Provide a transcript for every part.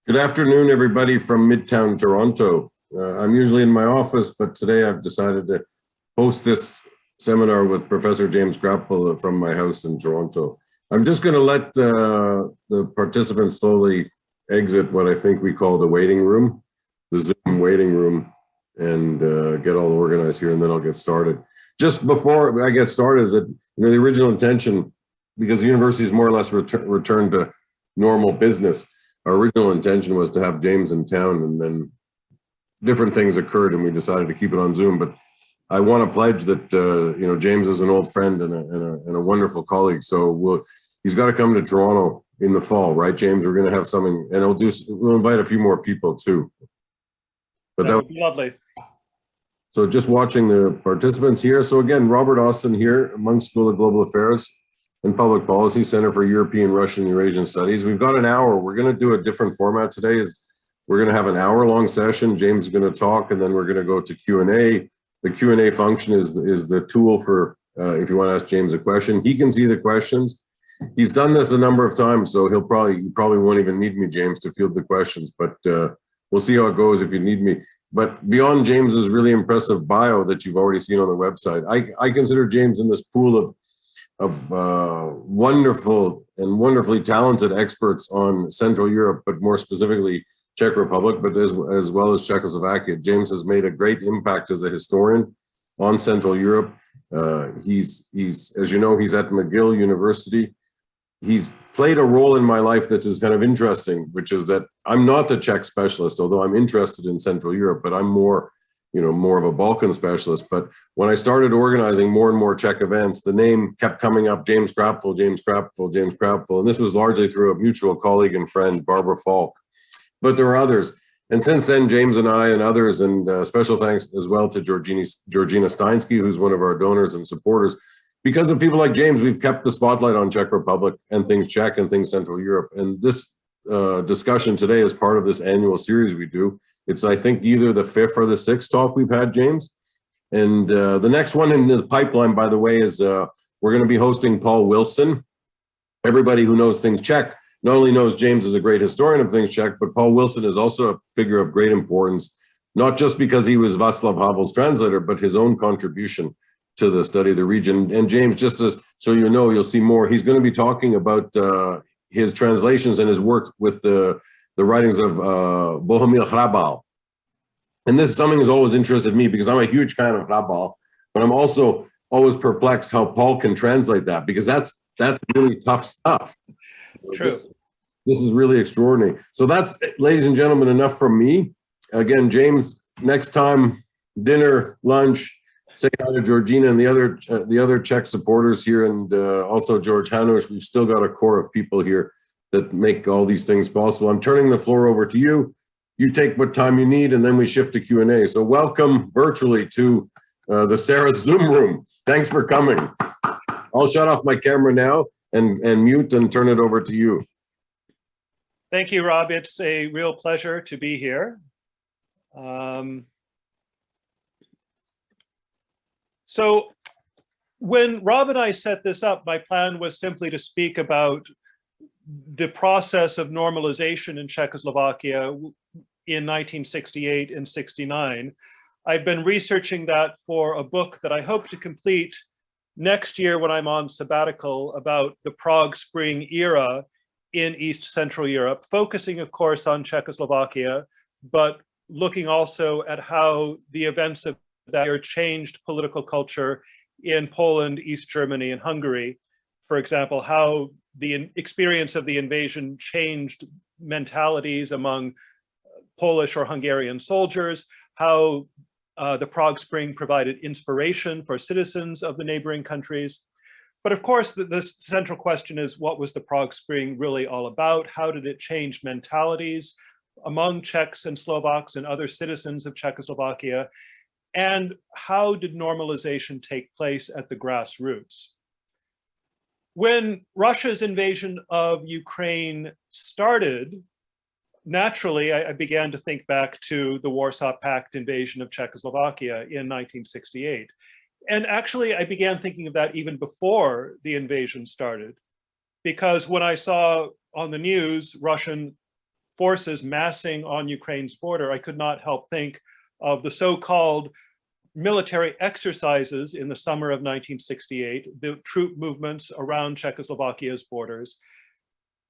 Good afternoon, everybody from Midtown Toronto. I'm usually in my office, but today I've decided to host this seminar with Professor James Grapfel from my house in Toronto. I'm just going to let the participants slowly exit what I think we call the waiting room, the Zoom waiting room, and get all organized here, and then I'll get started. Just before I get started, is that the original intention, because the university is more or less returned to normal business. Our original intention was to have James in town, and then different things occurred and we decided to keep it on Zoom. But I want to pledge that James is an old friend and a wonderful colleague. So he's got to come to Toronto in the fall, right, James? We're going to have something, and we'll invite a few more people too. But that would be lovely. So just watching the participants here. So again, Robert Austin here, Munk School of Global Affairs and Public Policy, Center for European, Russian, Eurasian Studies. We've got an hour. We're going to do a different format today. We're going to have an hour-long session. James is going to talk, and then we're going to go to Q&A. The Q&A function is the tool for if you want to ask James a question. He can see the questions. He's done this a number of times, so you probably won't even need me, James, to field the questions. But we'll see how it goes if you need me. But beyond James's really impressive bio that you've already seen on the website, I consider James in this pool of wonderful and wonderfully talented experts on Central Europe, but more specifically Czech Republic, but as well as Czechoslovakia. James has made a great impact as a historian on Central Europe. He's as you know, he's at McGill University. He's played a role in my life that is kind of interesting, which is that I'm not a Czech specialist, although I'm interested in Central Europe, but I'm more of a Balkan specialist. But when I started organizing more and more Czech events, the name kept coming up, James Grapfel, James Grapfel, James Grapfel. And this was largely through a mutual colleague and friend, Barbara Falk. But there are others. And since then, James and I and others, and special thanks as well to Georgina Steinsky, who's one of our donors and supporters. Because of people like James, we've kept the spotlight on Czech Republic and things Czech and things Central Europe. And this discussion today is part of this annual series we do. It's, I think, either the 5th or the 6th talk we've had, James. And the next one in the pipeline, by the way, is we're going to be hosting Paul Wilson. Everybody who knows things Czech not only knows James is a great historian of things Czech, but Paul Wilson is also a figure of great importance, not just because he was Václav Havel's translator, but his own contribution to the study of the region. And James, just as so you know, you'll see more, he's going to be talking about his translations and his work with the writings of Bohumil Hrabal. And this is something that's always interested me because I'm a huge fan of Hrabal, but I'm also always perplexed how Paul can translate that, because that's really tough stuff. True. This is really extraordinary. So that's, ladies and gentlemen, enough from me. Again, James, next time, dinner, lunch, say hi to Georgina and the other Czech supporters here, and also George Hanush. We've still got a core of people here that make all these things possible. I'm turning the floor over to you. You take what time you need, and then we shift to Q&A. So welcome virtually to the Sarah Zoom room. Thanks for coming. I'll shut off my camera now and mute and turn it over to you. Thank you, Rob. It's a real pleasure to be here. So when Rob and I set this up, my plan was simply to speak about the process of normalization in Czechoslovakia in 1968 and 69. I've been researching that for a book that I hope to complete next year when I'm on sabbatical, about the Prague Spring era in East Central Europe, focusing, of course, on Czechoslovakia, but looking also at how the events of that year changed political culture in Poland, East Germany, and Hungary. For example, how the experience of the invasion changed mentalities among Polish or Hungarian soldiers, how the Prague Spring provided inspiration for citizens of the neighboring countries. But of course, the central question is, what was the Prague Spring really all about? How did it change mentalities among Czechs and Slovaks and other citizens of Czechoslovakia? And how did normalization take place at the grassroots? When Russia's invasion of Ukraine started, naturally, I began to think back to the Warsaw Pact invasion of Czechoslovakia in 1968. And actually, I began thinking of that even before the invasion started, because when I saw on the news Russian forces massing on Ukraine's border, I could not help think of the so-called military exercises in the summer of 1968, the troop movements around Czechoslovakia's borders.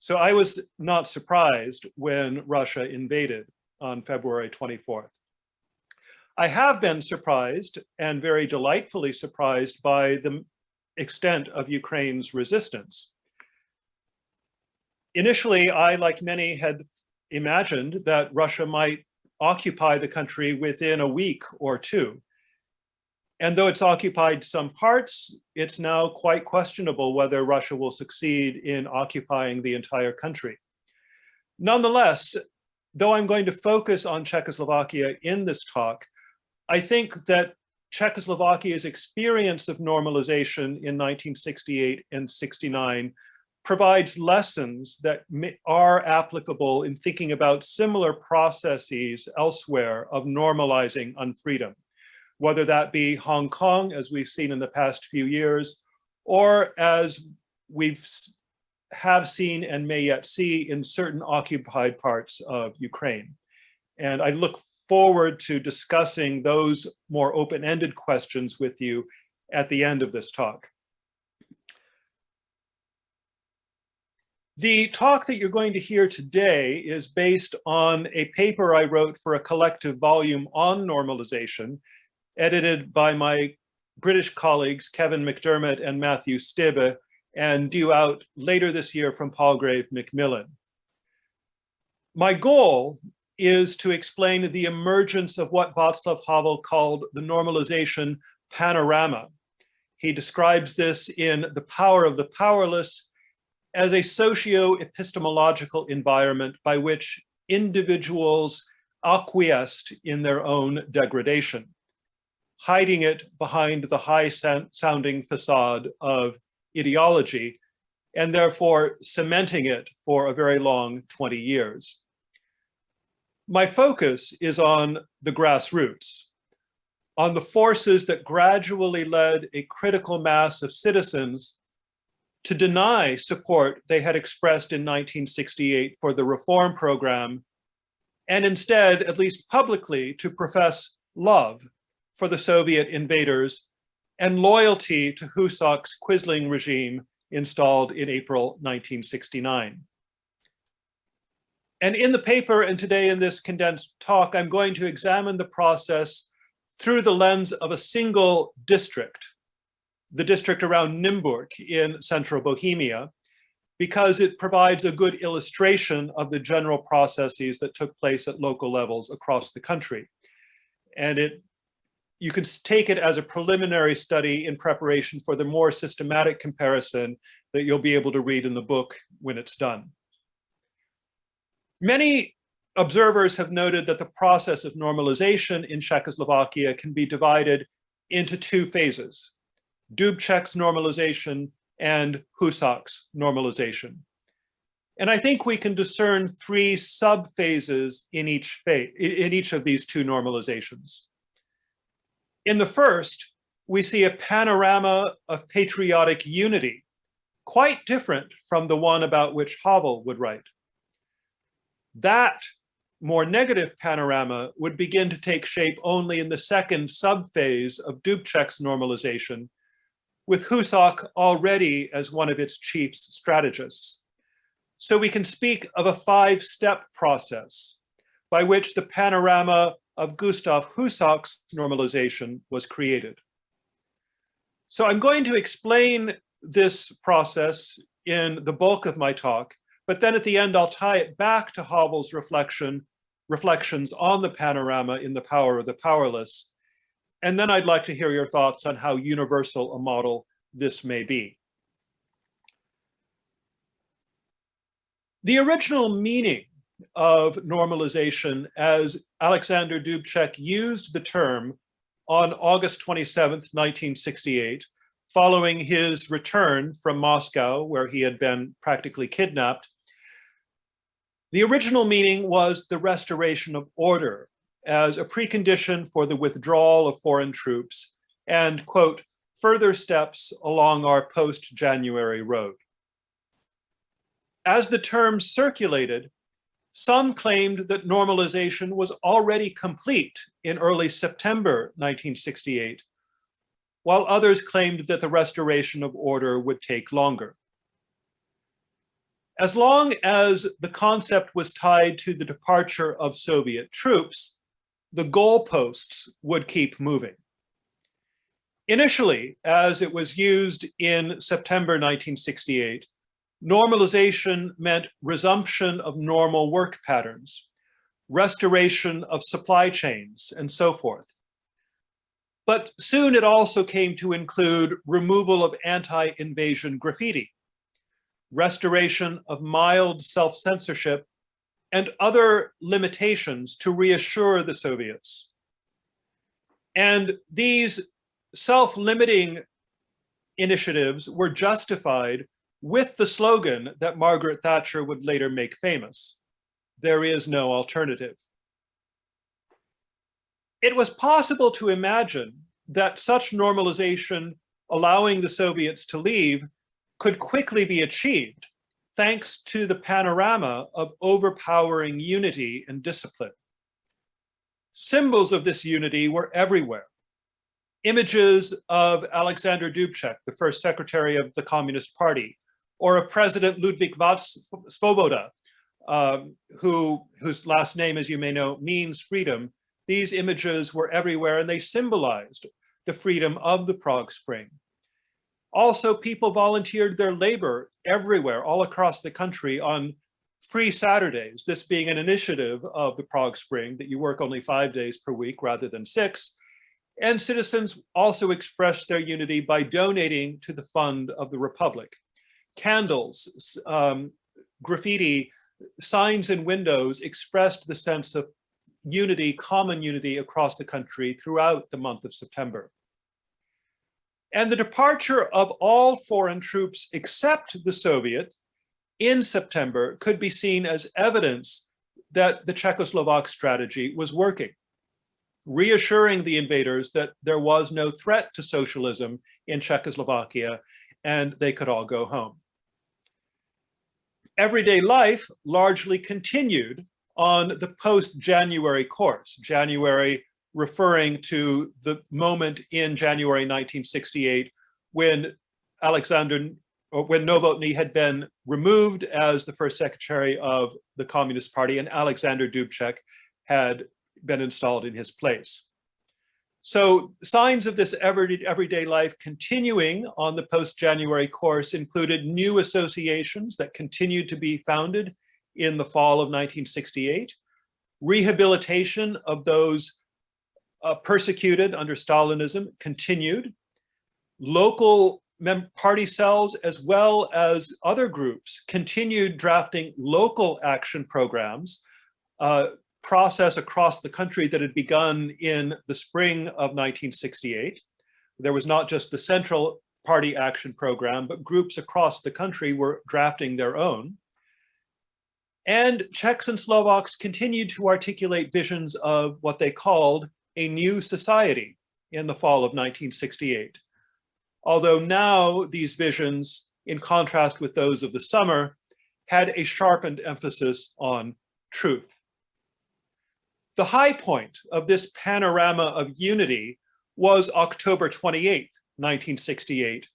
So I was not surprised when Russia invaded on February 24th. I have been surprised, and very delightfully surprised, by the extent of Ukraine's resistance. Initially, I, like many, had imagined that Russia might occupy the country within a week or two. And though it's occupied some parts, it's now quite questionable whether Russia will succeed in occupying the entire country. Nonetheless, though I'm going to focus on Czechoslovakia in this talk, I think that Czechoslovakia's experience of normalization in 1968 and 69 provides lessons that are applicable in thinking about similar processes elsewhere of normalizing unfreedom, whether that be Hong Kong, as we've seen in the past few years, or as have seen and may yet see in certain occupied parts of Ukraine. And I look forward to discussing those more open-ended questions with you at the end of this talk. The talk that you're going to hear today is based on a paper I wrote for a collective volume on normalization, edited by my British colleagues, Kevin McDermott and Matthew Stibbe, and due out later this year from Palgrave Macmillan. My goal is to explain the emergence of what Václav Havel called the normalization panorama. He describes this in The Power of the Powerless as a socio-epistemological environment by which individuals acquiesced in their own degradation, hiding it behind the high-sounding facade of ideology, and therefore cementing it for a very long 20 years. My focus is on the grassroots, on the forces that gradually led a critical mass of citizens to deny support they had expressed in 1968 for the reform program, and instead, at least publicly, to profess love for the Soviet invaders and loyalty to Husak's Quisling regime installed in April 1969. And in the paper and today in this condensed talk, I'm going to examine the process through the lens of a single district, the district around Nymburk in central Bohemia, because it provides a good illustration of the general processes that took place at local levels across the country. And you can take it as a preliminary study in preparation for the more systematic comparison that you'll be able to read in the book when it's done. Many observers have noted that the process of normalization in Czechoslovakia can be divided into two phases: Dubček's normalization and Husak's normalization. And I think we can discern three sub-phases in each of these two normalizations. In the first, we see a panorama of patriotic unity, quite different from the one about which Havel would write. That more negative panorama would begin to take shape only in the second sub-phase of Dubček's normalization, with Husak already as one of its chief strategists. So we can speak of a five-step process by which the panorama of Gustav Husak's normalization was created. So I'm going to explain this process in the bulk of my talk, but then at the end, I'll tie it back to Havel's reflections on the panorama in The Power of the Powerless. And then I'd like to hear your thoughts on how universal a model this may be. The original meaning of normalization, as Alexander Dubček used the term on August 27th, 1968, following his return from Moscow, where he had been practically kidnapped, the original meaning was the restoration of order as a precondition for the withdrawal of foreign troops and, quote, further steps along our post-January road. As the term circulated, Some claimed that normalization was already complete in early September 1968, while others claimed that the restoration of order would take longer. As long as the concept was tied to the departure of Soviet troops, the goalposts would keep moving. Initially, as it was used in September 1968, normalization meant resumption of normal work patterns, restoration of supply chains, and so forth. But soon it also came to include removal of anti-invasion graffiti, restoration of mild self-censorship, and other limitations to reassure the Soviets. And these self-limiting initiatives were justified with the slogan that Margaret Thatcher would later make famous: "There is no alternative." It was possible to imagine that such normalization, allowing the Soviets to leave, could quickly be achieved thanks to the panorama of overpowering unity and discipline. Symbols of this unity were everywhere. Images of Alexander Dubček, the first secretary of the Communist Party, or of President Ludvík Svoboda, whose last name, as you may know, means freedom. These images were everywhere, and they symbolized the freedom of the Prague Spring. Also, people volunteered their labor everywhere, all across the country, on free Saturdays, this being an initiative of the Prague Spring, that you work only 5 days per week rather than 6. And citizens also expressed their unity by donating to the fund of the Republic. Candles, graffiti, signs in windows expressed the sense of unity, common unity across the country throughout the month of September. And the departure of all foreign troops except the Soviet in September could be seen as evidence that the Czechoslovak strategy was working, reassuring the invaders that there was no threat to socialism in Czechoslovakia and they could all go home. Everyday life largely continued on the post-January course, January referring to the moment in January 1968 when Novotny had been removed as the first secretary of the Communist Party and Alexander Dubček had been installed in his place. So signs of this everyday life continuing on the post-January course included new associations that continued to be founded in the fall of 1968, rehabilitation of those persecuted under Stalinism continued, local party cells as well as other groups continued drafting local action programs, process across the country that had begun in the spring of 1968. There was not just the Central Party Action Program, but groups across the country were drafting their own. And Czechs and Slovaks continued to articulate visions of what they called a new society in the fall of 1968. Although now these visions, in contrast with those of the summer, had a sharpened emphasis on truth. The high point of this panorama of unity was October 28th, 1968,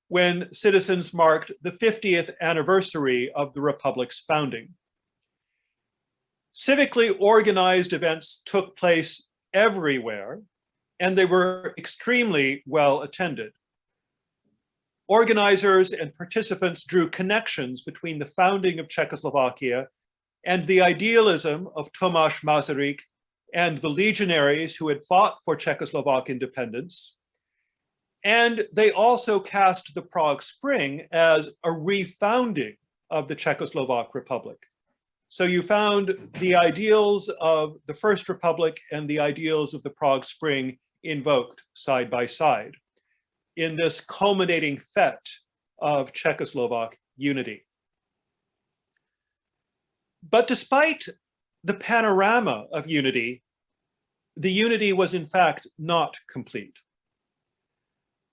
when citizens marked the 50th anniversary of the Republic's founding. Civically organized events took place everywhere, and they were extremely well attended. Organizers and participants drew connections between the founding of Czechoslovakia and the idealism of Tomáš Masaryk and the legionaries who had fought for Czechoslovak independence. And they also cast the Prague Spring as a refounding of the Czechoslovak Republic. So you found the ideals of the First Republic and the ideals of the Prague Spring invoked side by side in this culminating fete of Czechoslovak unity. But despite the panorama of unity, the unity was in fact not complete.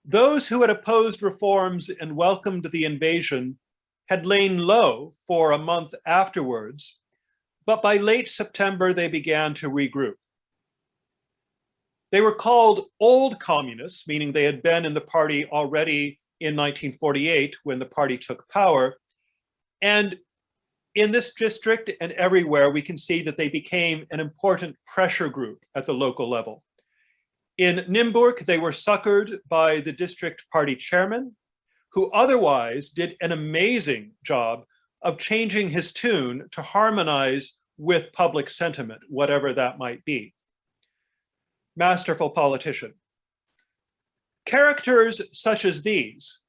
Those who had opposed reforms and welcomed the invasion had lain low for a month afterwards, But by late September, they began to regroup. They were called old communists, meaning they had been in the party already in 1948 when the party took power. And in this district and everywhere, we can see that they became an important pressure group at the local level. In Nymburk, they were succored by the district party chairman, who otherwise did an amazing job of changing his tune to harmonize with public sentiment, whatever that might be. Masterful politician. Characters such as these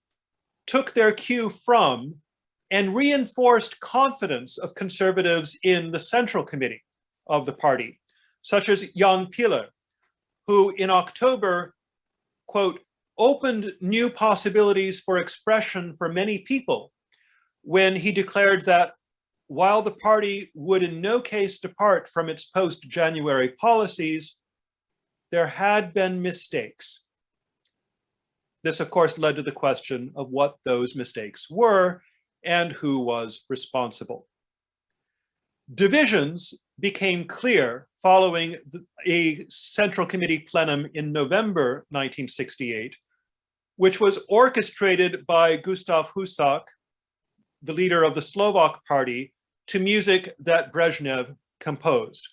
took their cue from and reinforced confidence of conservatives in the Central Committee of the party, such as Jan Piller, who in October, quote, opened new possibilities for expression for many people when he declared that while the party would in no case depart from its post-January policies, there had been mistakes. This, of course, led to the question of what those mistakes were and who was responsible. Divisions became clear following a Central Committee plenum in November 1968, which was orchestrated by Gustav Husak, the leader of the Slovak party, to music that Brezhnev composed.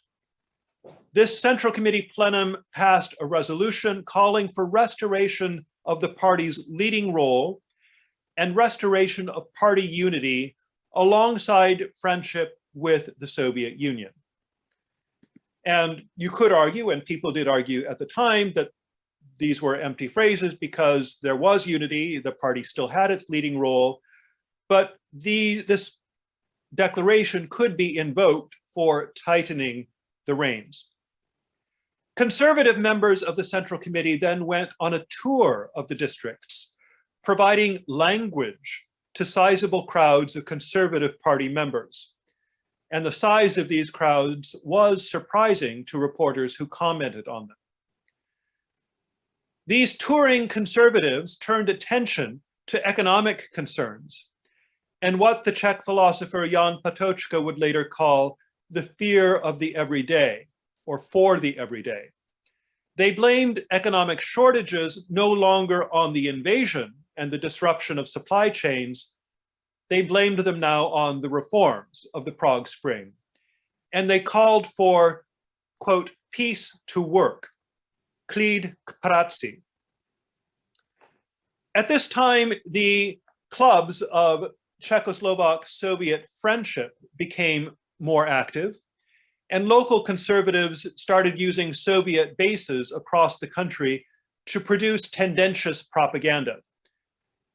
This Central Committee plenum passed a resolution calling for restoration of the party's leading role and restoration of party unity alongside friendship with the Soviet Union. And you could argue, and people did argue at the time, that these were empty phrases because there was unity, the party still had its leading role, but this declaration could be invoked for tightening the reins. Conservative members of the Central Committee then went on a tour of the districts, providing language to sizable crowds of Conservative Party members. And the size of these crowds was surprising to reporters who commented on them. These touring conservatives turned attention to economic concerns and what the Czech philosopher Jan Patočka would later call the fear of the everyday, or for the everyday. They blamed economic shortages no longer on the invasion and the disruption of supply chains. They blamed them now on the reforms of the Prague Spring. And they called for, quote, peace to work, klid k práci. At this time, the clubs of Czechoslovak Soviet friendship became more active, and local conservatives started using Soviet bases across the country to produce tendentious propaganda,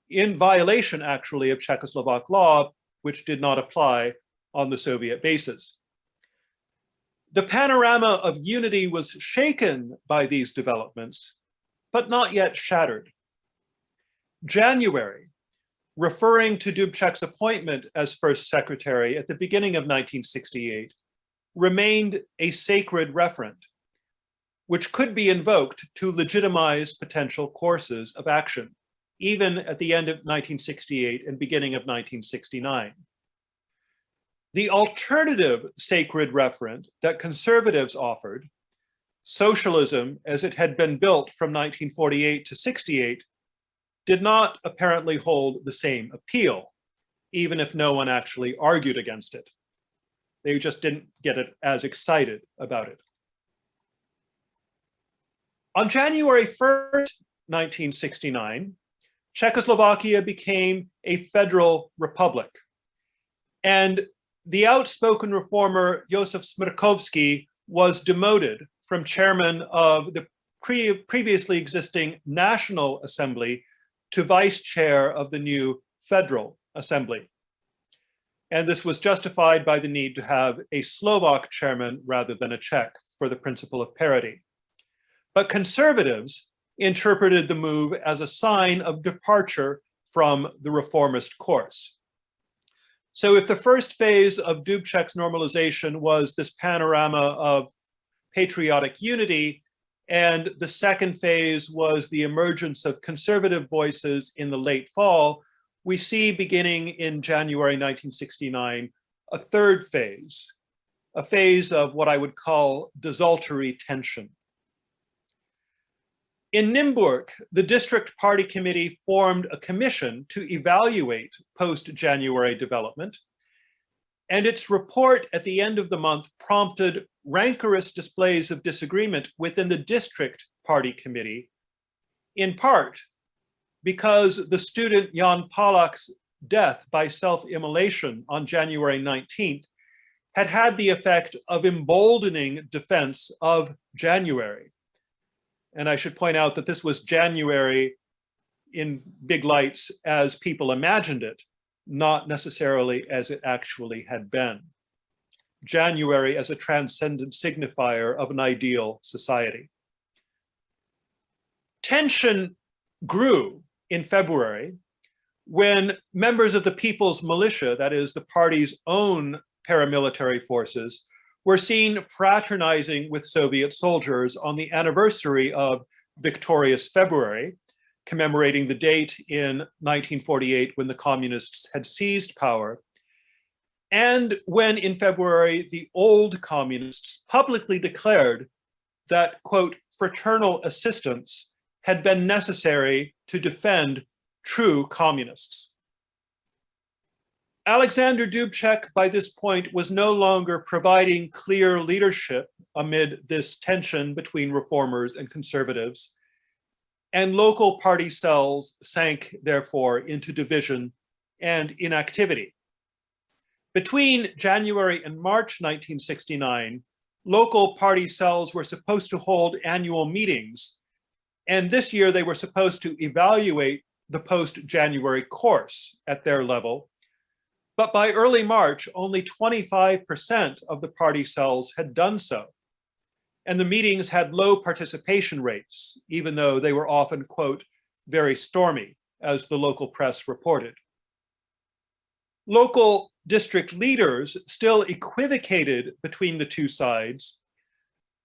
in violation, actually, of Czechoslovak law, which did not apply on the Soviet bases. The panorama of unity was shaken by these developments, but not yet shattered. January, referring to Dubček's appointment as first secretary at the beginning of 1968, remained a sacred referent, which could be invoked to legitimize potential courses of action, even at the end of 1968 and beginning of 1969. The alternative sacred referent that conservatives offered, socialism as it had been built from 1948 to 68, did not apparently hold the same appeal, even if no one actually argued against it. They just didn't get it as excited about it. On January 1st, 1969, Czechoslovakia became a federal republic. And the outspoken reformer Josef Smrkovský was demoted from chairman of the previously existing National Assembly to vice chair of the new Federal Assembly. And this was justified by the need to have a Slovak chairman rather than a Czech for the principle of parity. But conservatives interpreted the move as a sign of departure from the reformist course. So if the first phase of Dubček's normalization was this panorama of patriotic unity, and the second phase was the emergence of conservative voices in the late fall, we see beginning in January 1969, a third phase, a phase of what I would call desultory tension. In Nymburk, the district party committee formed a commission to evaluate post-January development, and its report at the end of the month prompted rancorous displays of disagreement within the district party committee, in part because the student Jan Palach's death by self-immolation on January 19th had had the effect of emboldening defense of January. And I should point out that this was January in big lights as people imagined it, not necessarily as it actually had been. January as a transcendent signifier of an ideal society. Tension grew in February when members of the People's Militia, that is the party's own paramilitary forces, were seen fraternizing with Soviet soldiers on the anniversary of Victorious February, commemorating the date in 1948 when the communists had seized power, and when in February the old communists publicly declared that, quote, fraternal assistance had been necessary to defend true communists. Alexander Dubček, by this point, was no longer providing clear leadership amid this tension between reformers and conservatives, and local party cells sank, therefore, into division and inactivity. Between January and March 1969, local party cells were supposed to hold annual meetings, and this year they were supposed to evaluate the post-January course at their level. But by early March, only 25% of the party cells had done so. And the meetings had low participation rates, even though they were often, quote, very stormy, as the local press reported. Local district leaders still equivocated between the two sides,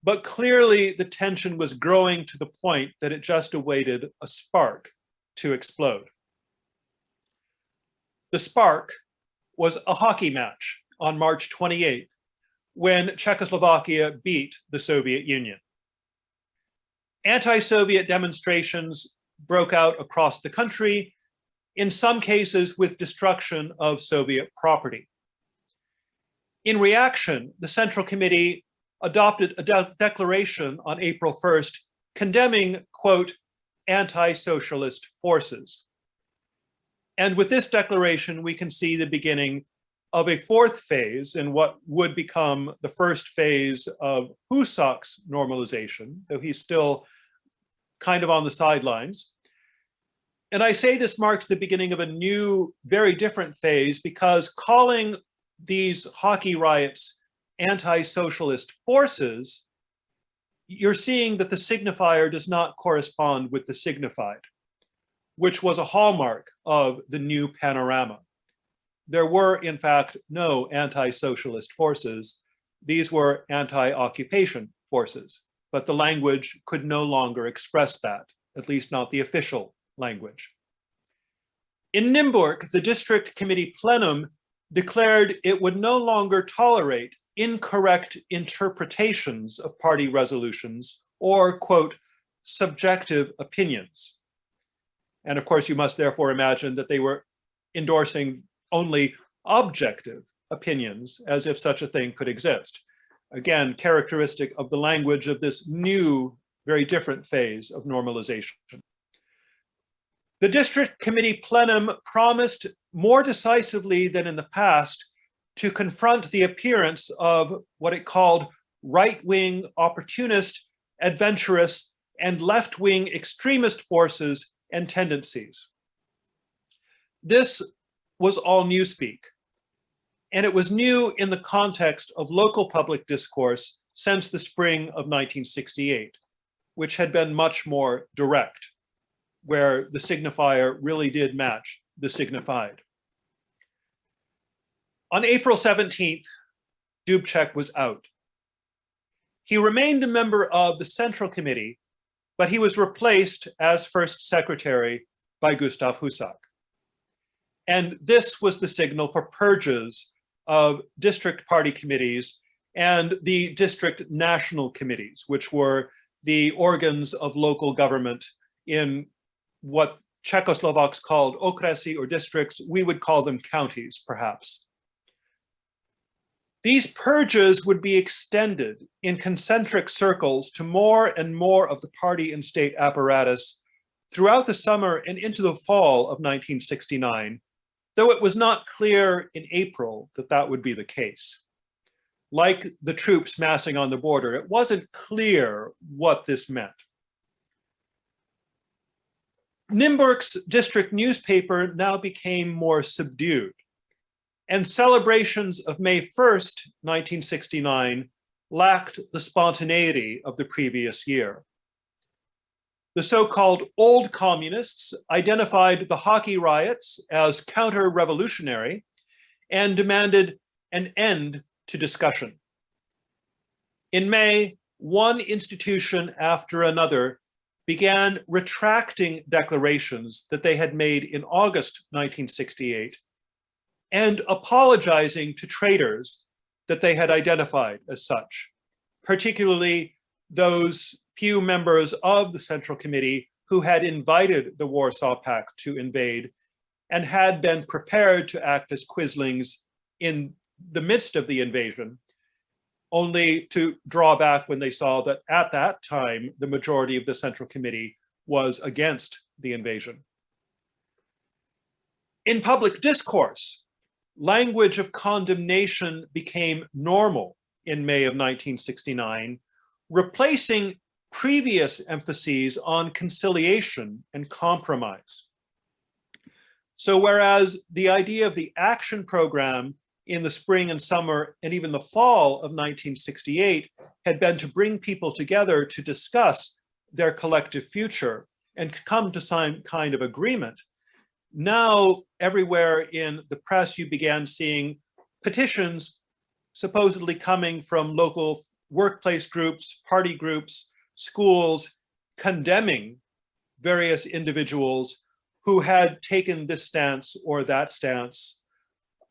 but clearly the tension was growing to the point that it just awaited a spark to explode. The spark was a hockey match on March 28th, when Czechoslovakia beat the Soviet Union. Anti-Soviet demonstrations broke out across the country, in some cases with destruction of Soviet property. In reaction, the Central Committee adopted a declaration on April 1st condemning, quote, anti-socialist forces. And with this declaration, we can see the beginning of a fourth phase in what would become the first phase of Husak's normalization, though he's still kind of on the sidelines. And I say this marks the beginning of a new, very different phase, because calling these hockey riots anti-socialist forces, you're seeing that the signifier does not correspond with the signified, which was a hallmark of the new panorama. There were, in fact, no anti-socialist forces. These were anti-occupation forces, but the language could no longer express that, at least not the official language. In Nymburk, the district committee plenum declared it would no longer tolerate incorrect interpretations of party resolutions or, quote, subjective opinions. And of course, you must therefore imagine that they were endorsing only objective opinions, as if such a thing could exist. Again, characteristic of the language of this new, very different phase of normalization. The district committee plenum promised more decisively than in the past to confront the appearance of what it called right-wing opportunist, adventurous, and left-wing extremist forces and tendencies. This was all newspeak, and it was new in the context of local public discourse since the spring of 1968, which had been much more direct, where the signifier really did match the signified. On April 17th, Dubček was out. He remained a member of the Central Committee, but he was replaced as first secretary by Gustav Husak. And this was the signal for purges of district party committees and the district national committees, which were the organs of local government in what Czechoslovaks called okresy or districts. We would call them counties, perhaps. These purges would be extended in concentric circles to more and more of the party and state apparatus throughout the summer and into the fall of 1969, though it was not clear in April that that would be the case. Like the troops massing on the border, it wasn't clear what this meant. Nymburk's district newspaper now became more subdued, and celebrations of May 1st, 1969, lacked the spontaneity of the previous year. The so-called old communists identified the hockey riots as counter-revolutionary and demanded an end to discussion. In May, one institution after another began retracting declarations that they had made in August 1968 and apologizing to traitors that they had identified as such, particularly those few members of the Central Committee who had invited the Warsaw Pact to invade and had been prepared to act as quislings in the midst of the invasion, only to draw back when they saw that at that time, the majority of the Central Committee was against the invasion. In public discourse, language of condemnation became normal in May of 1969, replacing previous emphases on conciliation and compromise. So whereas the idea of the action program in the spring and summer and even the fall of 1968 had been to bring people together to discuss their collective future and come to some kind of agreement, now everywhere in the press you began seeing petitions supposedly coming from local workplace groups, party groups, schools, condemning various individuals who had taken this stance or that stance,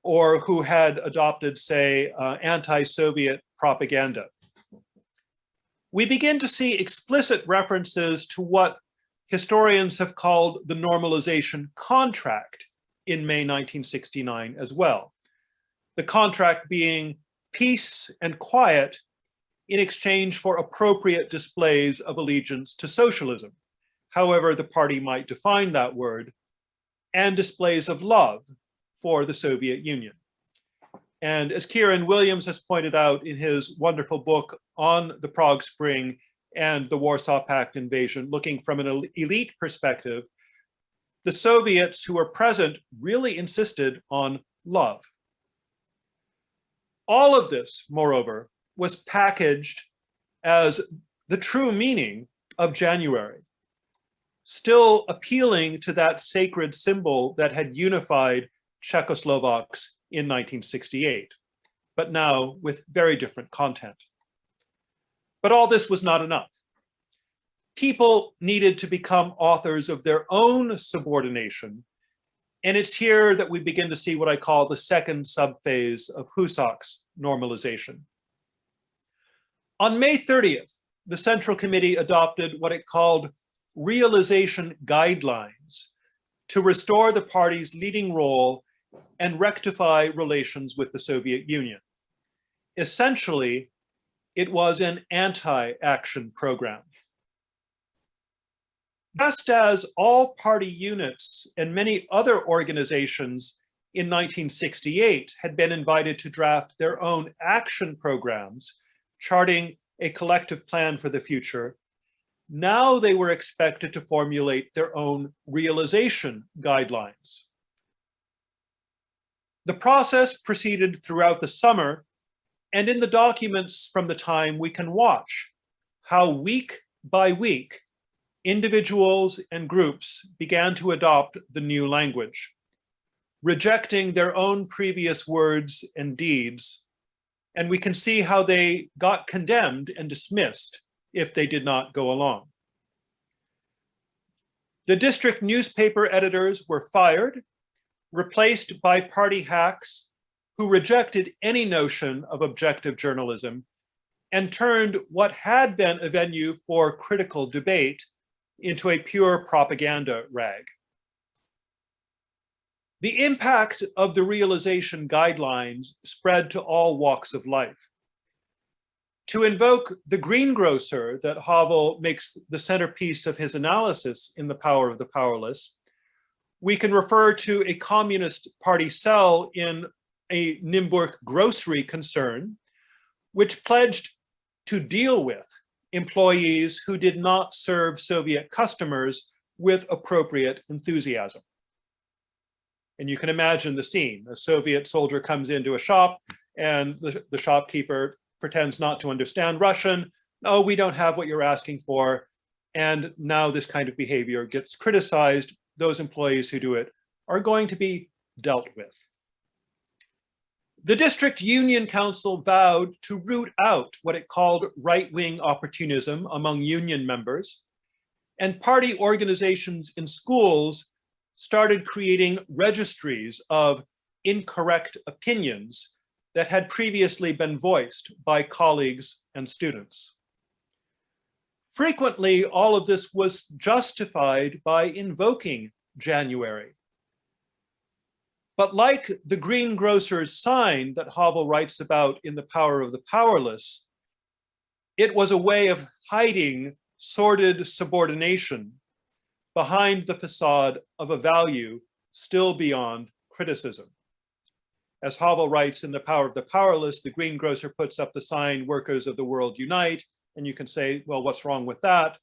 or who had adopted, say, anti-Soviet propaganda. We begin to see explicit references to what historians have called the Normalization Contract in May 1969 as well. The contract being peace and quiet in exchange for appropriate displays of allegiance to socialism, however the party might define that word, and displays of love for the Soviet Union. And as Kieran Williams has pointed out in his wonderful book on the Prague Spring and the Warsaw Pact Invasion, looking from an elite perspective, the Soviets who were present really insisted on love. All of this, moreover, was packaged as the true meaning of January, still appealing to that sacred symbol that had unified Czechoslovaks in 1968, but now with very different content. But all this was not enough. People needed to become authors of their own subordination, and it's here that we begin to see what I call the second subphase of Husak's normalization. On May 30th, the Central Committee adopted what it called realization guidelines to restore the party's leading role and rectify relations with the Soviet Union. Essentially, it was an anti-action program. Just as all party units and many other organizations in 1968 had been invited to draft their own action programs, charting a collective plan for the future, now they were expected to formulate their own realization guidelines. The process proceeded throughout the summer, and in the documents from the time we can watch how week by week individuals and groups began to adopt the new language, rejecting their own previous words and deeds, and we can see how they got condemned and dismissed if they did not go along. The district newspaper editors were fired, replaced by party hacks who rejected any notion of objective journalism and turned what had been a venue for critical debate into a pure propaganda rag. The impact of the realization guidelines spread to all walks of life. To invoke the greengrocer that Havel makes the centerpiece of his analysis in The Power of the Powerless, we can refer to a Communist Party cell in a Nymburk grocery concern, which pledged to deal with employees who did not serve Soviet customers with appropriate enthusiasm. And you can imagine the scene. A Soviet soldier comes into a shop and the shopkeeper pretends not to understand Russian. Oh, we don't have what you're asking for. And now this kind of behavior gets criticized. Those employees who do it are going to be dealt with. The district union council vowed to root out what it called right-wing opportunism among union members, and party organizations in schools started creating registries of incorrect opinions that had previously been voiced by colleagues and students. Frequently, all of this was justified by invoking January. But like the greengrocer's sign that Havel writes about in The Power of the Powerless, it was a way of hiding sordid subordination behind the facade of a value still beyond criticism. As Havel writes in The Power of the Powerless, the greengrocer puts up the sign, "Workers of the world unite," and you can say, well, what's wrong with that?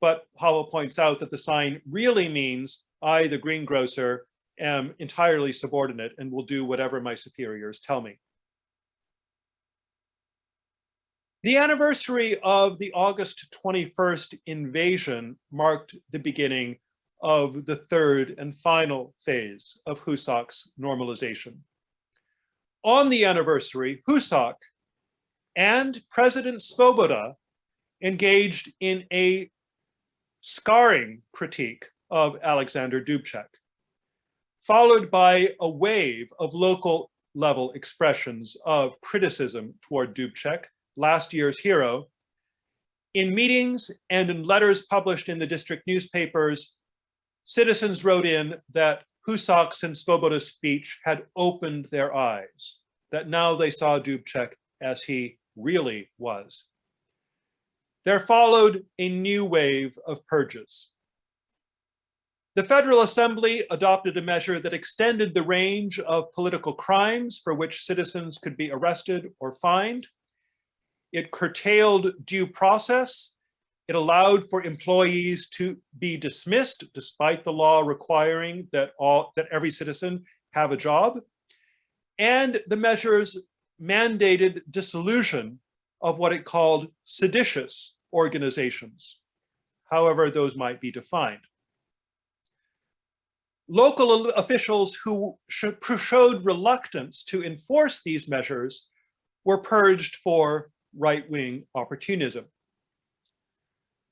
But Havel points out that the sign really means, I, the greengrocer, am entirely subordinate and will do whatever my superiors tell me. The anniversary of the August 21st invasion marked the beginning of the third and final phase of Husak's normalization. On the anniversary, Husak and President Svoboda engaged in a scarring critique of Alexander Dubček, followed by a wave of local level expressions of criticism toward Dubček, last year's hero. In meetings and in letters published in the district newspapers, citizens wrote in that Husak's and Svoboda's speech had opened their eyes, that now they saw Dubček as he really was. There followed a new wave of purges. The Federal Assembly adopted a measure that extended the range of political crimes for which citizens could be arrested or fined. It curtailed due process. It allowed for employees to be dismissed despite the law requiring that every citizen have a job. And the measures mandated dissolution of what it called seditious organizations, however those might be defined. Local officials who showed reluctance to enforce these measures were purged for right-wing opportunism.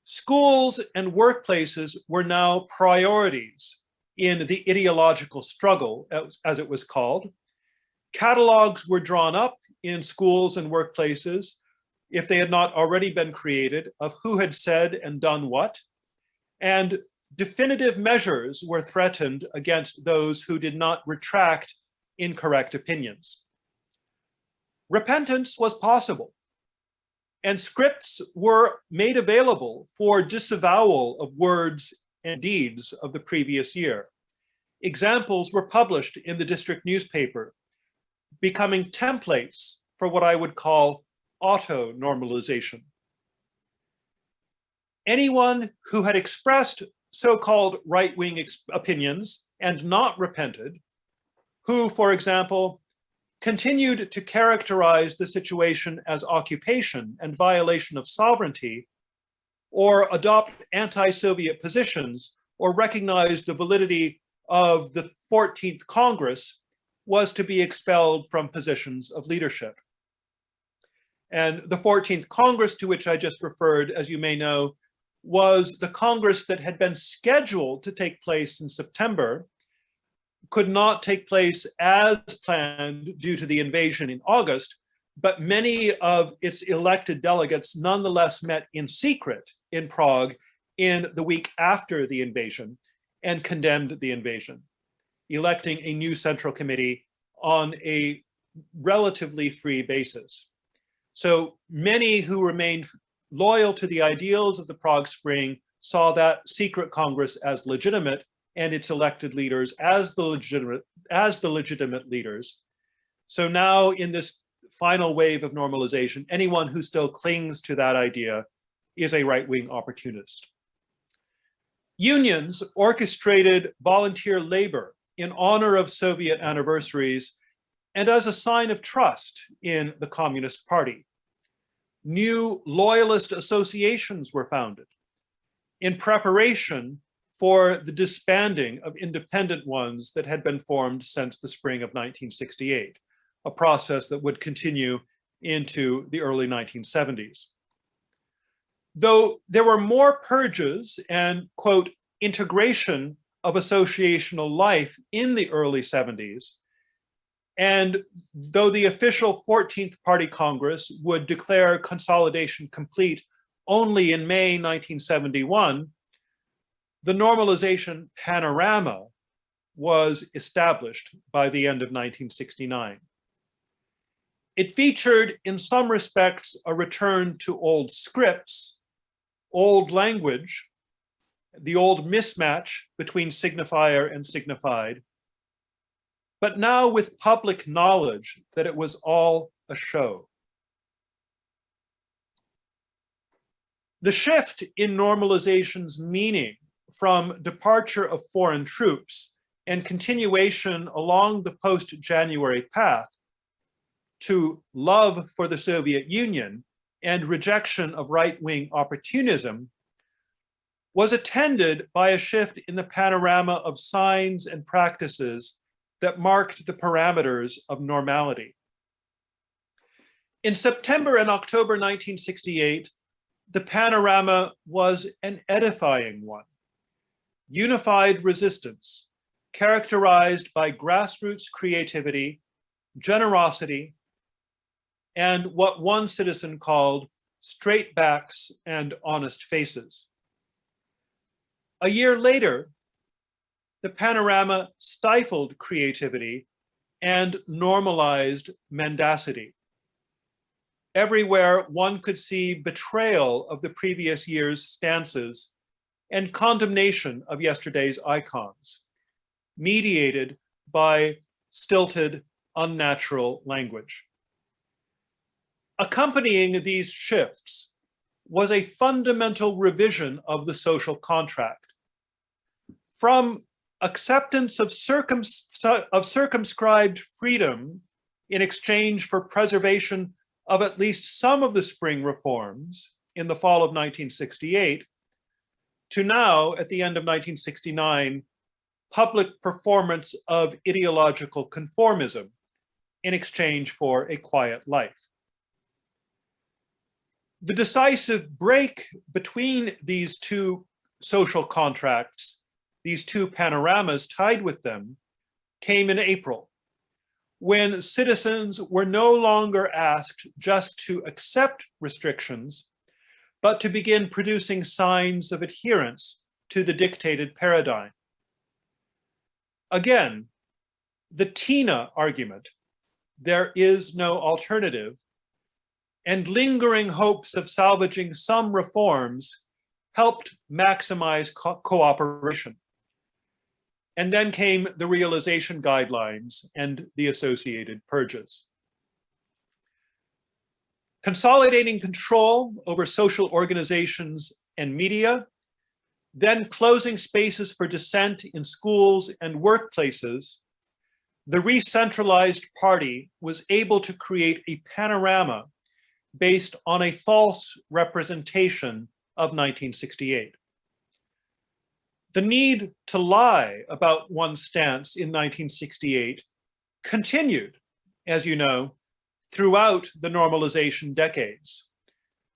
Schools and workplaces were now priorities in the ideological struggle, as it was called. Catalogs were drawn up in schools and workplaces, if they had not already been created, of who had said and done what, and definitive measures were threatened against those who did not retract incorrect opinions. Repentance was possible, and scripts were made available for disavowal of words and deeds of the previous year. Examples were published in the district newspaper, becoming templates for what I would call auto-normalization. Anyone who had expressed so-called right-wing opinions and not repented, who, for example, continued to characterize the situation as occupation and violation of sovereignty, or adopt anti-Soviet positions, or recognize the validity of the 14th Congress, was to be expelled from positions of leadership. And the 14th Congress, to which I just referred, as you may know, was the Congress that had been scheduled to take place in September, could not take place as planned due to the invasion in August, but many of its elected delegates nonetheless met in secret in Prague in the week after the invasion and condemned the invasion, electing a new central committee on a relatively free basis. So many who remained loyal to the ideals of the Prague Spring saw that secret Congress as legitimate and its elected leaders as the legitimate leaders. So now in this final wave of normalization, anyone who still clings to that idea is a right-wing opportunist. Unions orchestrated volunteer labor in honor of Soviet anniversaries and as a sign of trust in the Communist Party. New loyalist associations were founded in preparation for the disbanding of independent ones that had been formed since the spring of 1968, a process that would continue into the early 1970s. Though there were more purges and, quote, integration of associational life in the early 70s, and though the official 14th Party Congress would declare consolidation complete only in May 1971, the Normalization Panorama was established by the end of 1969. It featured, in some respects, a return to old scripts, old language, the old mismatch between signifier and signified, but now with public knowledge that it was all a show. The shift in normalization's meaning from departure of foreign troops and continuation along the post-January path to love for the Soviet Union and rejection of right-wing opportunism was attended by a shift in the panorama of signs and practices that marked the parameters of normality. In September and October 1968, the panorama was an edifying one. Unified resistance, characterized by grassroots creativity, generosity, and what one citizen called straight backs and honest faces. A year later, the panorama stifled creativity and normalized mendacity. Everywhere one could see betrayal of the previous year's stances and condemnation of yesterday's icons, mediated by stilted, unnatural language. Accompanying these shifts was a fundamental revision of the social contract. From acceptance of circumscribed freedom in exchange for preservation of at least some of the spring reforms in the fall of 1968, to now, at the end of 1969, public performance of ideological conformism in exchange for a quiet life. The decisive break between these two social contracts, these two panoramas tied with them, came in April, when citizens were no longer asked just to accept restrictions, but to begin producing signs of adherence to the dictated paradigm. Again, the Tina argument, there is no alternative, and lingering hopes of salvaging some reforms helped maximize cooperation. And then came the realization guidelines and the associated purges. Consolidating control over social organizations and media, then closing spaces for dissent in schools and workplaces, the re-centralized party was able to create a panorama based on a false representation of 1968. The need to lie about one's stance in 1968 continued, as you know, throughout the normalization decades,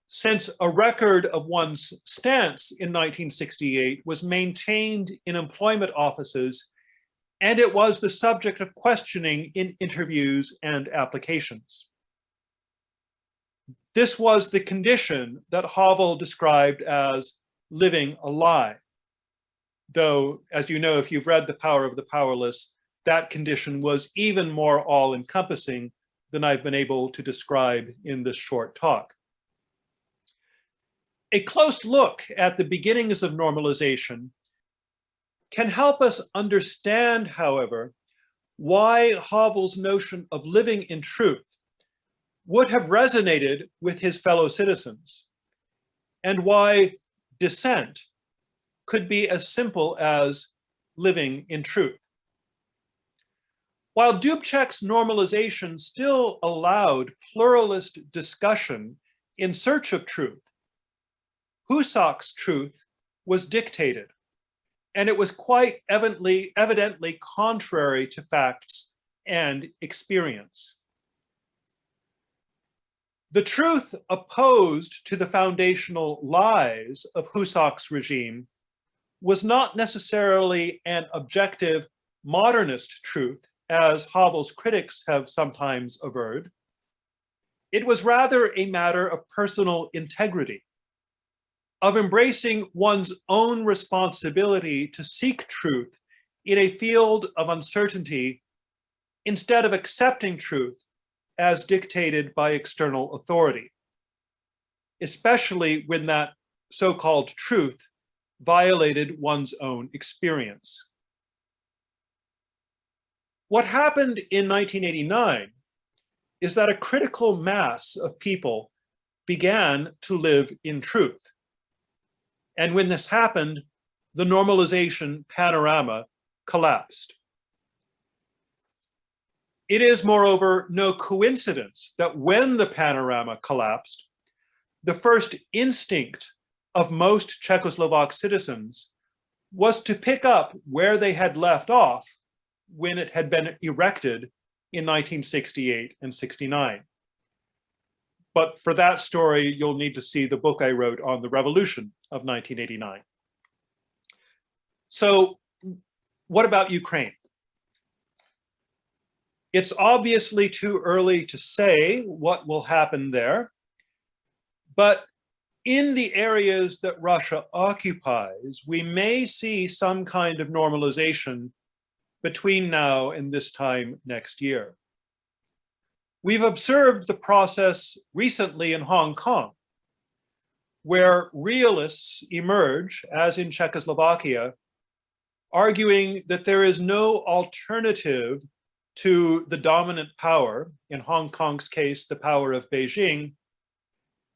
since a record of one's stance in 1968 was maintained in employment offices and it was the subject of questioning in interviews and applications. This was the condition that Havel described as living a lie. Though, as you know, if you've read The Power of the Powerless, that condition was even more all-encompassing than I've been able to describe in this short talk. A close look at the beginnings of normalization can help us understand, however, why Havel's notion of living in truth would have resonated with his fellow citizens, and why dissent could be as simple as living in truth. While Dubček's normalization still allowed pluralist discussion in search of truth, Husak's truth was dictated, and it was quite evidently contrary to facts and experience. The truth opposed to the foundational lies of Husak's regime was not necessarily an objective modernist truth, as Havel's critics have sometimes averred. It was rather a matter of personal integrity, of embracing one's own responsibility to seek truth in a field of uncertainty instead of accepting truth as dictated by external authority, especially when that so-called truth violated one's own experience. What happened in 1989 is that a critical mass of people began to live in truth. And when this happened, the normalization panorama collapsed. It is, moreover, no coincidence that when the panorama collapsed, the first instinct of most Czechoslovak citizens was to pick up where they had left off when it had been erected in 1968 and 69. But for that story, you'll need to see the book I wrote on the revolution of 1989. So what about Ukraine? It's obviously too early to say what will happen there, but in the areas that Russia occupies, we may see some kind of normalization between now and this time next year. We've observed the process recently in Hong Kong, where realists emerge, as in Czechoslovakia, arguing that there is no alternative to the dominant power, in Hong Kong's case, the power of Beijing,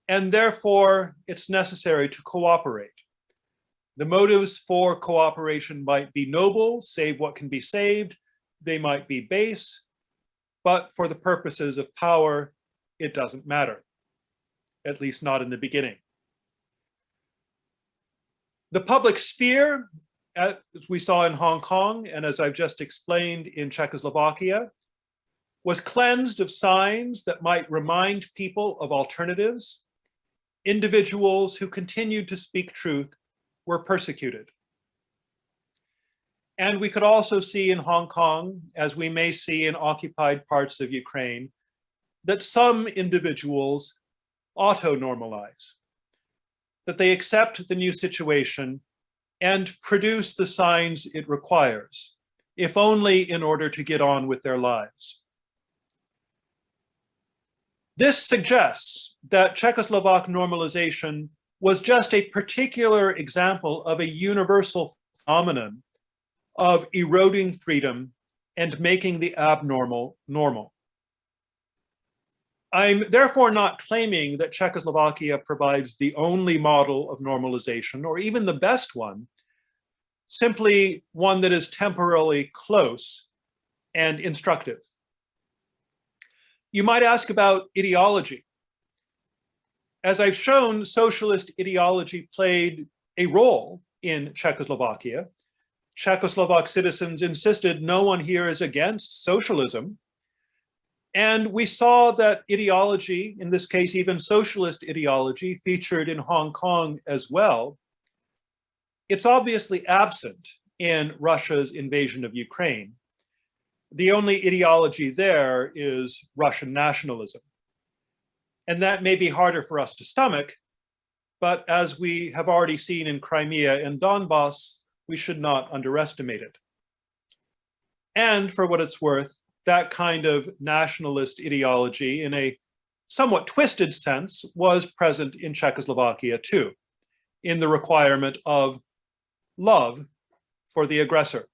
and therefore it's necessary to cooperate. The motives for cooperation might be noble, save what can be saved. They might be base, but for the purposes of power, it doesn't matter, at least not in the beginning. The public sphere, as we saw in Hong Kong, and as I've just explained in Czechoslovakia, was cleansed of signs that might remind people of alternatives. Individuals who continued to speak truth were persecuted. And we could also see in Hong Kong, as we may see in occupied parts of Ukraine, that some individuals auto-normalize, that they accept the new situation and produce the signs it requires, if only in order to get on with their lives. This suggests that Czechoslovak normalization was just a particular example of a universal phenomenon of eroding freedom and making the abnormal normal. I'm therefore not claiming that Czechoslovakia provides the only model of normalization, or even the best one, simply one that is temporarily close and instructive. You might ask about ideology. As I've shown, socialist ideology played a role in Czechoslovakia. Czechoslovak citizens insisted no one here is against socialism. And we saw that ideology, in this case, even socialist ideology, featured in Hong Kong as well. It's obviously absent in Russia's invasion of Ukraine. The only ideology there is Russian nationalism. And that may be harder for us to stomach, but as we have already seen in Crimea and Donbass, we should not underestimate it. And for what it's worth, that kind of nationalist ideology, in a somewhat twisted sense, was present in Czechoslovakia too, in the requirement of love for the aggressor.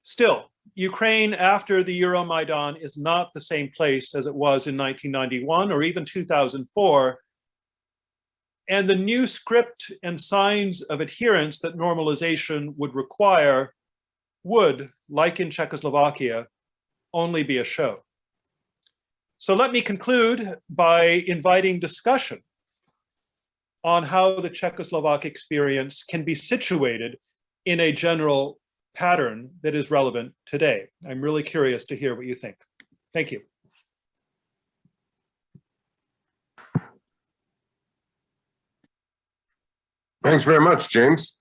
Still, Ukraine after the Euromaidan is not the same place as it was in 1991 or even 2004. And the new script and signs of adherence that normalization would require would, like in Czechoslovakia, only be a show. So let me conclude by inviting discussion on how the Czechoslovak experience can be situated in a general pattern that is relevant today. I'm really curious to hear what you think. Thank you. Thanks very much, James.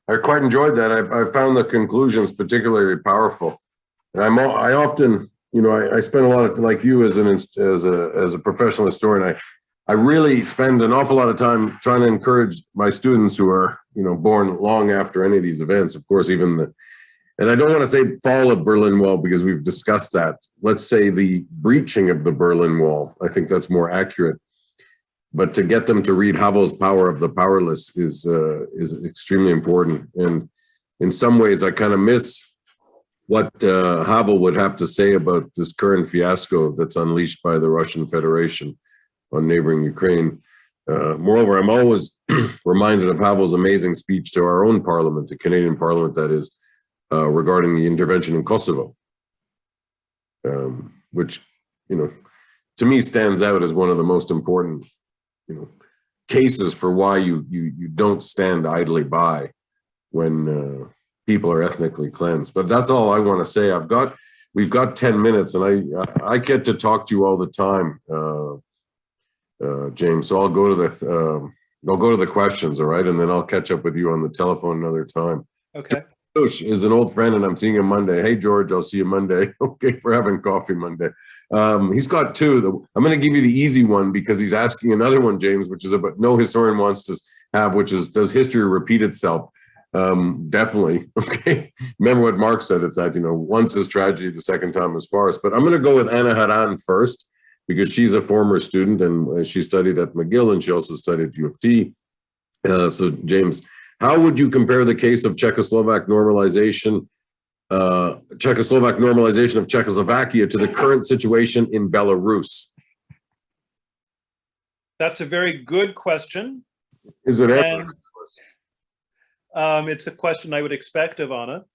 I quite enjoyed that. I found the conclusions particularly powerful. And I often, I spend a lot of, like you as a professional historian, I really spend an awful lot of time trying to encourage my students who are, born long after any of these events. Of course, and I don't want to say fall of Berlin Wall because we've discussed that. Let's say the breaching of the Berlin Wall. I think that's more accurate. But to get them to read Havel's Power of the Powerless is extremely important. And in some ways, I kind of miss what Havel would have to say about this current fiasco that's unleashed by the Russian Federation on neighboring Ukraine. Moreover, I'm always reminded of Havel's amazing speech to our own parliament, the Canadian parliament, that is, regarding the intervention in Kosovo, which, to me stands out as one of the most important cases for why you don't stand idly by when people are ethnically cleansed. But that's all I want to say. We've got 10 minutes, and I get to talk to you all the time, James. So I'll go to the questions, all right, and then I'll catch up with you on the telephone another time. Okay. George is an old friend, and I'm seeing him Monday. Hey, George, I'll see you Monday. Okay, we're having coffee Monday. He's got two. I'm going to give you the easy one because he's asking another one, James, which is about no historian wants to have, which is, does history repeat itself? Definitely. Okay. Remember what Marx said. It's that, once is tragedy, the second time is farce. But I'm going to go with Anna Haran first because she's a former student and she studied at McGill and she also studied at U of T. So, James, how would you compare the case of Czechoslovak normalization of Czechoslovakia to the current situation in Belarus? That's a very good question. Is it ever? It's a question I would expect of Anna.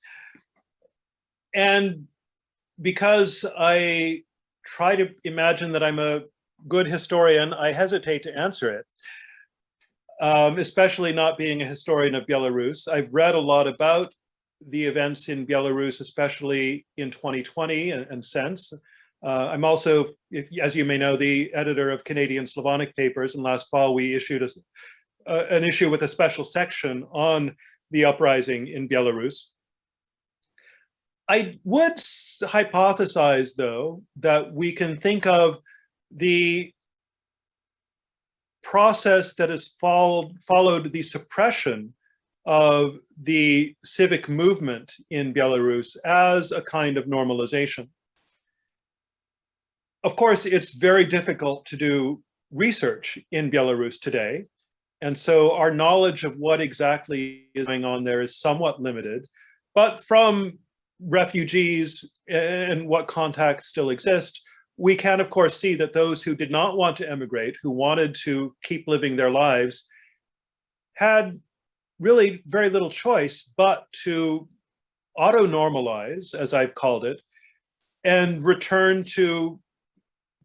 And because I try to imagine that I'm a good historian, I hesitate to answer it, especially not being a historian of Belarus. I've read a lot about the events in Belarus, especially in 2020 and since. I'm also, as you may know, the editor of Canadian Slavonic Papers, and last fall we issued an issue with a special section on the uprising in Belarus. I would hypothesize, though, that we can think of the process that has followed the suppression of the civic movement in Belarus as a kind of normalization. Of course, it's very difficult to do research in Belarus today. And so our knowledge of what exactly is going on there is somewhat limited. But from refugees and what contacts still exist, we can, of course, see that those who did not want to emigrate, who wanted to keep living their lives, had really very little choice but to auto-normalize, as I've called it, and return to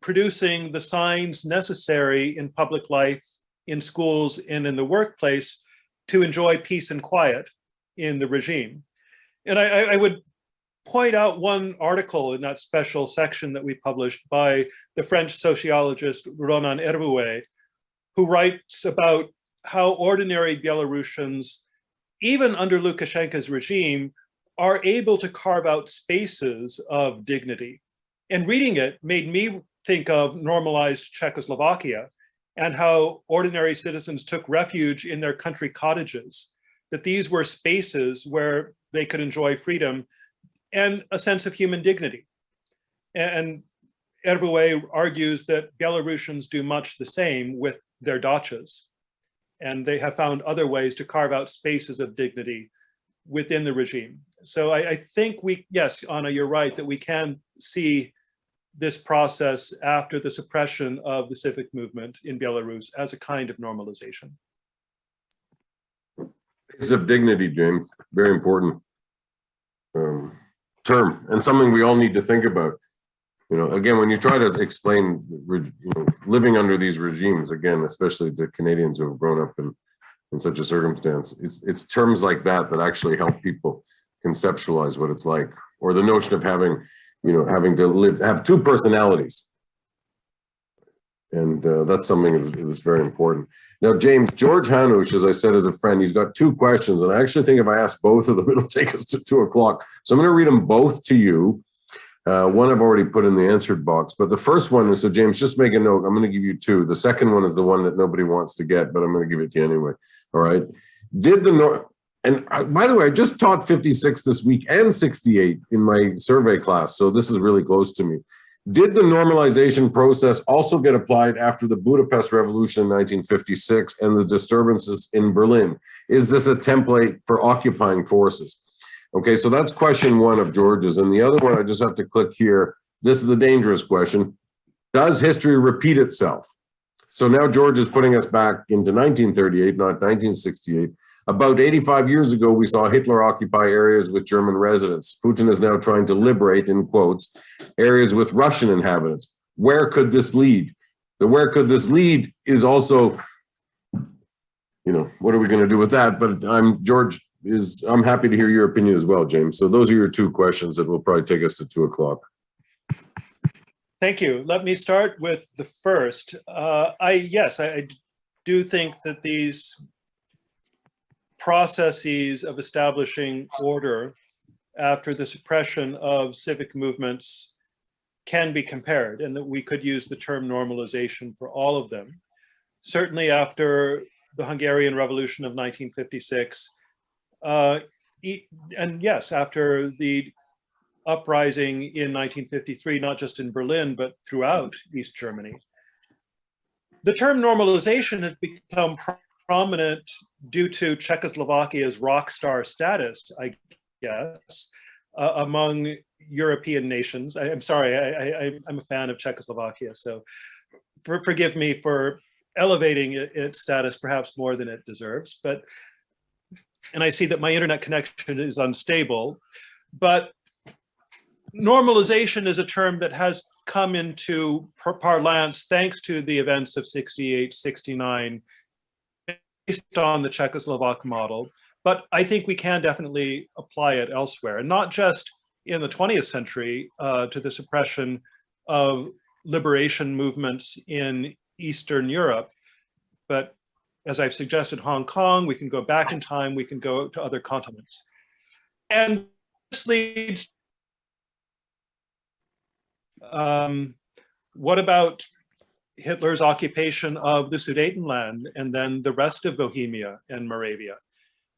producing the signs necessary in public life, in schools, and in the workplace to enjoy peace and quiet in the regime. And I would point out one article in that special section that we published by the French sociologist Ronan Hervouet, who writes about how ordinary Belarusians even under Lukashenko's regime, are able to carve out spaces of dignity. And reading it made me think of normalized Czechoslovakia and how ordinary citizens took refuge in their country cottages, that these were spaces where they could enjoy freedom and a sense of human dignity. And Ervouet argues that Belarusians do much the same with their dachas, and they have found other ways to carve out spaces of dignity within the regime. So I think yes, Anna, you're right, that we can see this process after the suppression of the civic movement in Belarus as a kind of normalization. Spaces of dignity, James, very important term, and something we all need to think about. You know, again, when you try to explain, living under these regimes, again, especially the Canadians who have grown up in such a circumstance, it's terms like that that actually help people conceptualize what it's like, or the notion of having to have two personalities. And that's something that was very important. Now, James, George Hanush, as I said, is a friend. He's got two questions, and I actually think if I ask both of them, it'll take us to 2 o'clock. So I'm going to read them both to you. One I've already put in the answered box, but the first one is, so James, just make a note. I'm going to give you 2. The second one is the one that nobody wants to get, but I'm going to give it to you anyway. All right. By the way, I just taught 56 this week and 68 in my survey class, so this is really close to me. Did the normalization process also get applied after the Budapest Revolution in 1956 and the disturbances in Berlin? Is this a template for occupying forces? Okay, so that's question 1 of George's. And the other one, I just have to click here. This is the dangerous question. Does history repeat itself? So now George is putting us back into 1938, not 1968. About 85 years ago, we saw Hitler occupy areas with German residents. Putin is now trying to liberate, in quotes, areas with Russian inhabitants. Where could this lead? The where could this lead is also, what are we going to do with that? But I'm happy to hear your opinion as well, James. So those are your 2 questions that will probably take us to 2 o'clock. Thank you. Let me start with the first. I do think that these processes of establishing order after the suppression of civic movements can be compared, and that we could use the term normalization for all of them. Certainly after the Hungarian Revolution of 1956, and yes, after the uprising in 1953, not just in Berlin, but throughout East Germany. The term normalization has become prominent due to Czechoslovakia's rock star status, I guess, among European nations. I'm sorry, I'm a fan of Czechoslovakia, so forgive me for elevating its status perhaps more than it deserves. And I see that my internet connection is unstable, but normalization is a term that has come into parlance thanks to the events of 68, 69, based on the Czechoslovak model. But I think we can definitely apply it elsewhere, and not just in the 20th century to the suppression of liberation movements in Eastern Europe, but as I've suggested, Hong Kong, we can go back in time, we can go to other continents. And this leads, what about Hitler's occupation of the Sudetenland and then the rest of Bohemia and Moravia?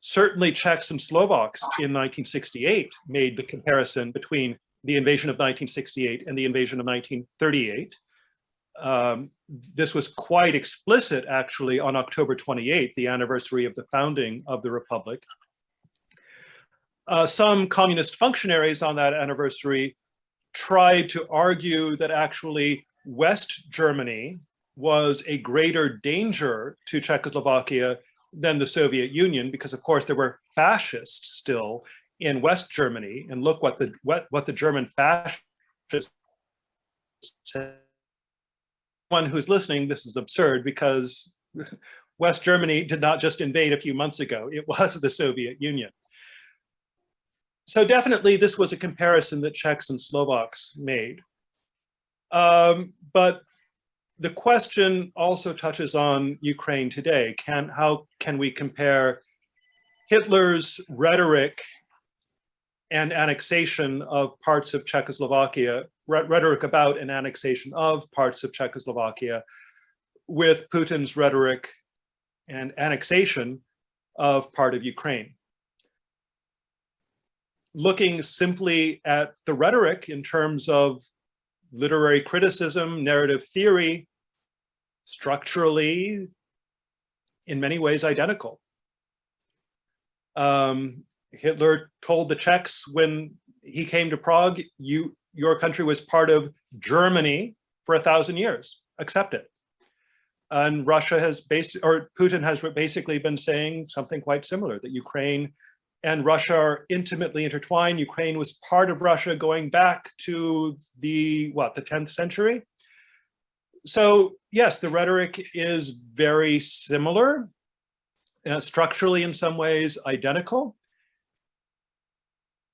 Certainly Czechs and Slovaks in 1968 made the comparison between the invasion of 1968 and the invasion of 1938. This was quite explicit, actually, on October 28th, the anniversary of the founding of the Republic. Some communist functionaries on that anniversary tried to argue that actually West Germany was a greater danger to Czechoslovakia than the Soviet Union, because of course there were fascists still in West Germany. And look what the German fascists said. One who's listening, this is absurd, because West Germany did not just invade a few months ago, it was the Soviet Union. So definitely this was a comparison that Czechs and Slovaks made. But the question also touches on Ukraine today. How can we compare Hitler's rhetoric and annexation of parts of Czechoslovakia, rhetoric about an annexation of parts of Czechoslovakia, with Putin's rhetoric and annexation of part of Ukraine. Looking simply at the rhetoric in terms of literary criticism, narrative theory, structurally, in many ways identical. Hitler told the Czechs when he came to Prague, your country was part of Germany for 1,000 years, accept it. And Russia has Putin has basically been saying something quite similar, that Ukraine and Russia are intimately intertwined. Ukraine was part of Russia going back to the 10th century. So yes, the rhetoric is very similar, structurally in some ways identical.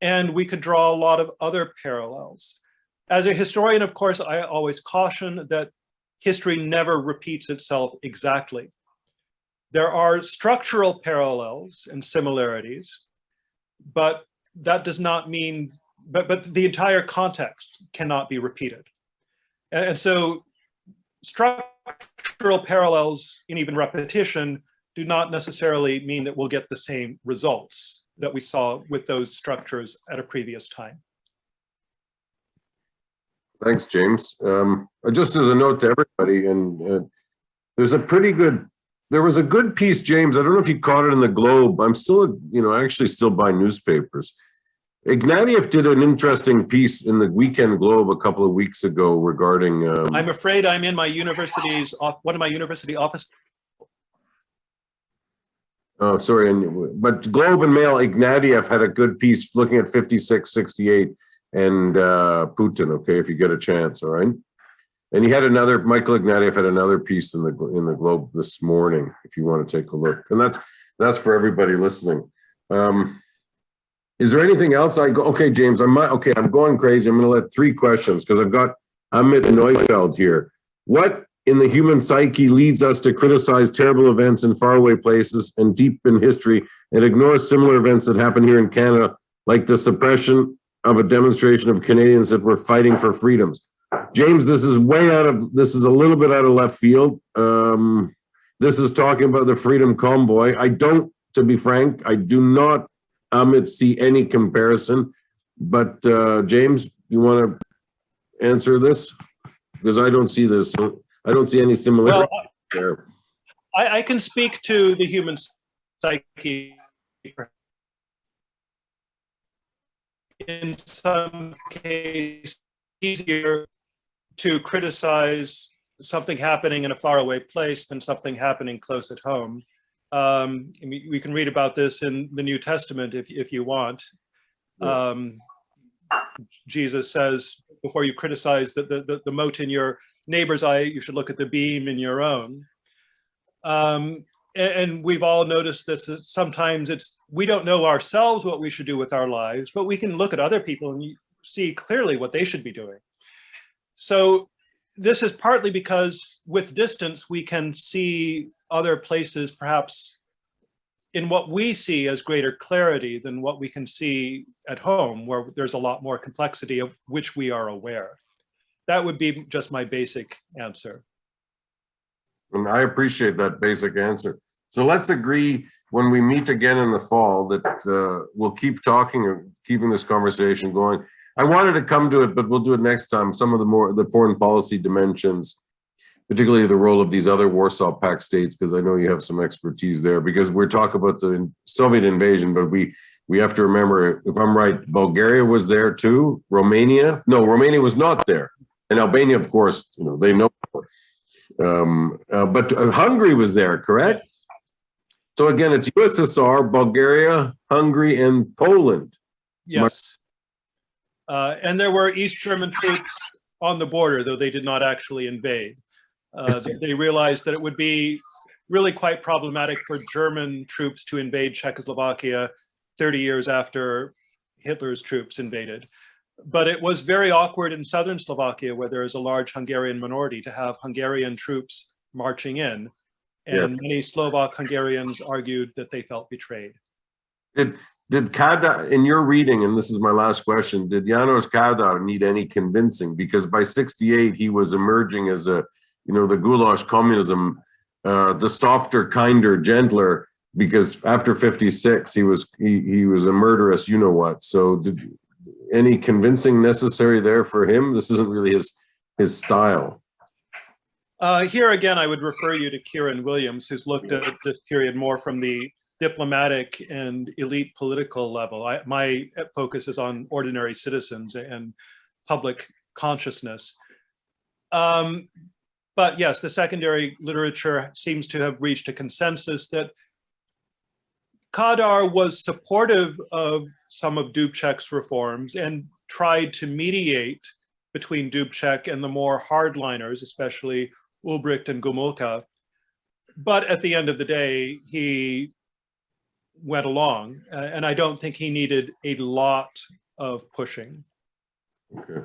And we could draw a lot of other parallels. As a historian, of course, I always caution that history never repeats itself exactly. There are structural parallels and similarities, but that does not mean, but the entire context cannot be repeated. And so structural parallels and even repetition do not necessarily mean that we'll get the same results that we saw with those structures at a previous time. Thanks, James. Just as a note to everybody, and there was a good piece, James. I don't know if you caught it in the Globe. I'm still, I actually still buy newspapers. Ignatieff did an interesting piece in the Weekend Globe a couple of weeks ago regarding. I'm afraid I'm in my university's, one of my university office. Oh, sorry. But Globe and Mail, Ignatieff had a good piece looking at 56, 68 and Putin, okay, if you get a chance, all right? And he had another, Michael Ignatieff had another piece in the Globe this morning, if you want to take a look. And that's for everybody listening. Is there anything else? Okay, James, I'm going crazy. I'm going to let 3 questions because I've got Amit Neufeld here. What in the human psyche leads us to criticize terrible events in faraway places and deep in history and ignore similar events that happen here in Canada, like the suppression of a demonstration of Canadians that were fighting for freedoms? James, this is a little bit out of left field. This is talking about the Freedom Convoy. To be frank, I do not, Amit, see any comparison. But James, you want to answer this? Because I don't see this. I don't see any similarity there. I can speak to the human psyche. In some cases, easier to criticize something happening in a faraway place than something happening close at home. We can read about this in the New Testament if you want. Jesus says, before you criticize the mote in your neighbor's eye, you should look at the beam in your own. And we've all noticed this, that sometimes we don't know ourselves what we should do with our lives, but we can look at other people and see clearly what they should be doing. So this is partly because with distance, we can see other places perhaps in what we see as greater clarity than what we can see at home, where there's a lot more complexity of which we are aware. That would be just my basic answer. And I appreciate that basic answer. So let's agree when we meet again in the fall that we'll keep talking and keeping this conversation going. I wanted to come to it, but we'll do it next time. Some of the foreign policy dimensions, particularly the role of these other Warsaw Pact states, because I know you have some expertise there, because we're talking about the Soviet invasion, but we have to remember, if I'm right, Bulgaria was there too, Romania was not there. And Albania, of course, they know. But Hungary was there, correct? So again, it's USSR, Bulgaria, Hungary, and Poland. Yes. And there were East German troops on the border, though they did not actually invade. They realized that it would be really quite problematic for German troops to invade Czechoslovakia 30 years after Hitler's troops invaded. But it was very awkward in southern Slovakia, where there is a large Hungarian minority, to have Hungarian troops marching in. And many Slovak Hungarians argued that they felt betrayed. Did Kadar, in your reading, and this is my last question, did János Kadar need any convincing? Because by 68, he was emerging as a, the goulash communism, the softer, kinder, gentler, because after 56, he was a murderous, you-know-what. So did any convincing necessary there for him? This isn't really his style. Here again, I would refer you to Kieran Williams, who's looked at this period more from the diplomatic and elite political level. My focus is on ordinary citizens and public consciousness. But yes, the secondary literature seems to have reached a consensus that Kadar was supportive of some of Dubček's reforms and tried to mediate between Dubček and the more hardliners, especially Ulbricht and Gomulka. But at the end of the day, he went along, and I don't think he needed a lot of pushing. Okay.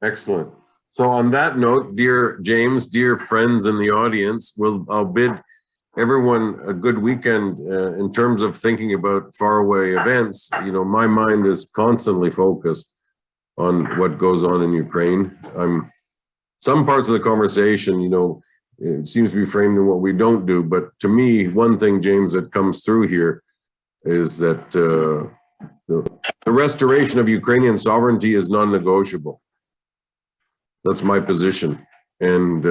Excellent. So on that note, dear James, dear friends in the audience, I'll bid everyone a good weekend in terms of thinking about faraway events. My mind is constantly focused on what goes on in Ukraine. Some parts of the conversation, it seems to be framed in what we don't do. But to me, one thing, James, that comes through here is that the restoration of Ukrainian sovereignty is non-negotiable. That's my position. And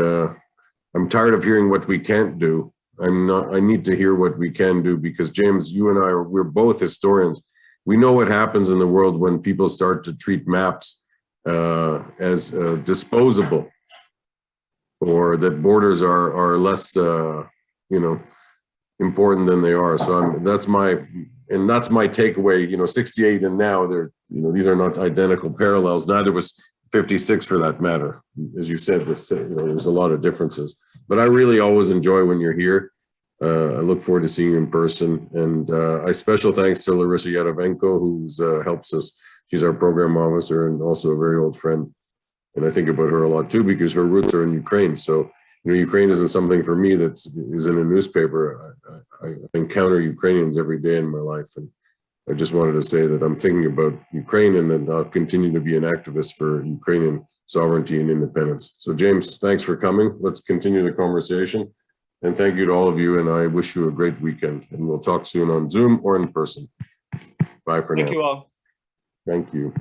I'm tired of hearing what we can't do. I need to hear what we can do, because James, you and I, we're both historians. We know what happens in the world when people start to treat maps as disposable, or that borders are less, important than they are. So that's my takeaway. 68 and now, these are not identical parallels. Neither was 56 for that matter. As you said, there's a lot of differences. But I really always enjoy when you're here. I look forward to seeing you in person. And a special thanks to Larissa Yadovenko, who helps us. She's our program officer and also a very old friend. And I think about her a lot too, because her roots are in Ukraine. So, Ukraine isn't something for me that is in a newspaper. I encounter Ukrainians every day in my life. And I just wanted to say that I'm thinking about Ukraine, and that I'll continue to be an activist for Ukrainian sovereignty and independence. So James, thanks for coming. Let's continue the conversation. And thank you to all of you. And I wish you a great weekend. And we'll talk soon on Zoom or in person. Bye for now. Thank you all. Thank you.